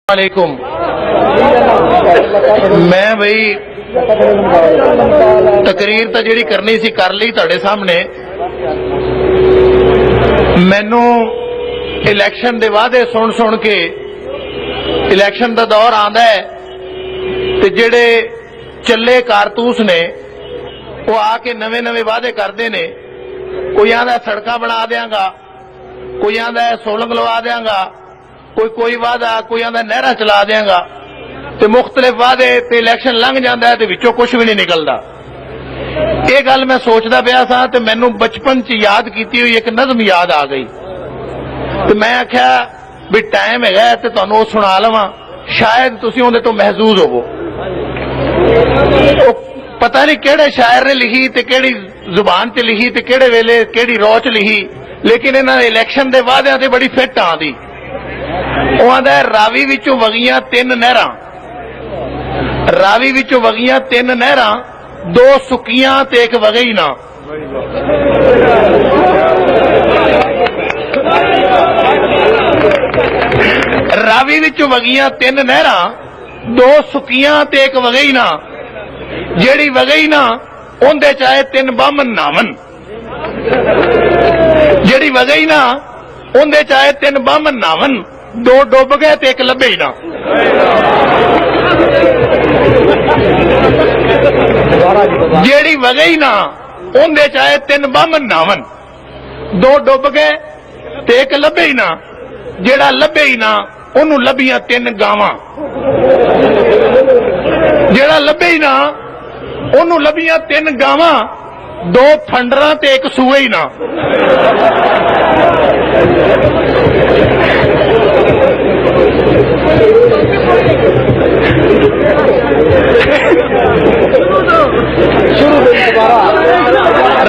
वालेकुम। मैं भाई तकरीर तो जी करनी सी कर ली तुहाडे सामने। मैनू इलैक्शन दे वादे सुन सुन के इलैक्शन दा दौर आंदा है ते जेड़े चले कारतूस ने वो आके नवे नवे वादे करते ने। कोई आंदा सड़कां बना देंगा, कोई आंदा सोलंग लवा देंगा, कोई वादा, कोई आंदा नहरां चला देंगा ते मुख्तलिफ वादे ते इलैक्शन लंघ जांदा है ते विचों कुछ भी नहीं निकलदा। ये गल मैं सोचदा पिया सा ते मैनू बचपन च याद कीती हुई एक नज़म याद आ गई ते मैं आख्या भी टाइम है ते तुहानू ओह सुना लवां, शायद तुसीं उहदे तो महजूज होवो। पता नहीं किहड़े शायर ने लिखी ते किहड़ी जुबान च लिखी ते किहड़े वेले किहड़ी रौह च लिखी, लेकिन इन्हां इलैक्शन दे वादियां ते बड़ी फिट आंदी। ਉਹ ਆਂਦਾ ਰਾਵੀ ਵਿੱਚੋਂ ਵਗੀਆਂ ਤਿੰਨ ਨਹਿਰਾਂ, ਰਾਵੀ ਵਿੱਚੋਂ ਵਗੀਆਂ ਤਿੰਨ ਨਹਿਰਾਂ, ਦੋ ਸੁੱਕੀਆਂ ਤੇ ਇੱਕ ਵਗਈ ਨਾ। ਰਾਵੀ ਵਿੱਚੋਂ ਵਗੀਆਂ ਤਿੰਨ ਨਹਿਰਾਂ, ਦੋ ਸੁੱਕੀਆਂ ਤੇ ਇੱਕ ਵਗਈ ਨਾ। ਜਿਹੜੀ ਵਗਈ ਨਾ ਉਹਦੇ ਚ ਆਏ ਤਿੰਨ ਬਾਹਮਣ ਨਾਵਨ। ਜਿਹੜੀ ਵਗਈ ਨਾ ਉਹਦੇ ਚ ਆਏ ਤਿੰਨ ਬਾਹਮਣ ਨਾਵਨ, दो डुब गए तो एक लभे ही ना। जेड़ी वगई ना उनदे चाहे तीन बामन नावन, दो डुब गए तो एक लभे ही ना। जेड़ा लभे ही ना ओनू लभियां तीन गावां, जेड़ा लभे ही ना ओनू लभियां तीन गावां, दो फंडरां ते एक सूए ही ना।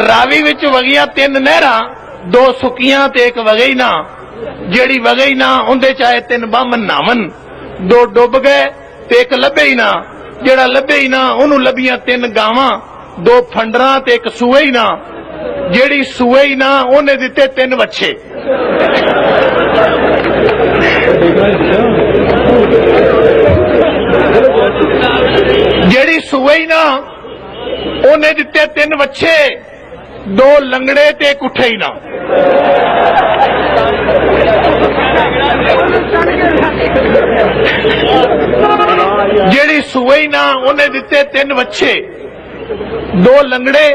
रावी विच वगियां तीन नहरां, दो सुक्कियां ते एक वगई ना। जेड़ी वगई ना उहदे च आए तीन बामन नावन, दो डुब गए ते एक लभे ही ना। जेड़ा लभे ही ना ओनू लभियां तीन गावां, दो फंडरां ते एक सूए ही ना। जेड़ी सूए ही ना ओने दिते तीन बच्चे। जेड़ी सूए ही ना ओने दिते तीन बच्चे, दो लंगड़े ते एक उठे ही ना। जेड़ी सूए ही ना ओने दिते तीन बच्चे, दो लंगड़े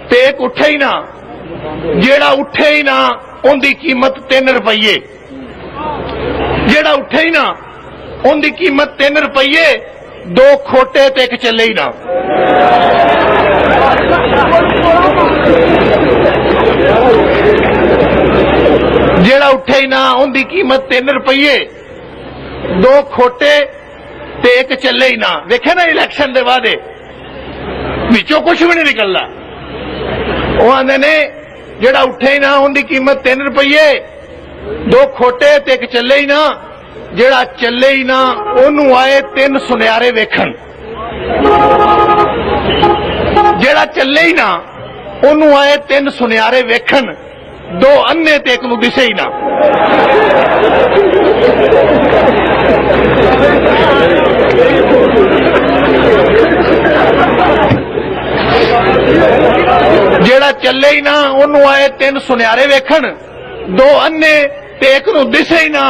ते एक उठे ही ना। जेड़ा उठे ही ना उनकी कीमत 3 रुपये। जेड़ा उठे ही ना उनकी कीमत 3 रुपये, दो खोटे ते एक चले ही ना। जेड़ा उठे ही ना उनकी कीमत 3 रुपये, दो खोटे ते एक चले ही ना। देखे ना इलैक्शन दे वादे विचों कुछ भी नहीं निकलता। वो आंदे ने जेड़ा उठे ही ना उनकी कीमत 3 रुपये, दो खोटे ते एक चले ही ना। जेड़ा चले ही ना ओनू आए तीन सुनियारे वेखण। जेड़ा चले ही ना ओनू आए तीन सुनियारे वेखण, दो अन्ने ते एक नूं दिसे ही ना। जेड़ा चले ही ना ओनू आए तीन सुनियारे वेखण, दो अन्ने ते एक नूं दिसे ही ना।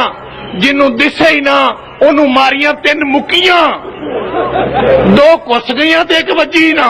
जिन्नू दिसे ही ना ओनू मारियां तीन मुक्कियां, दो घुस गईयां ते एक वजी ना।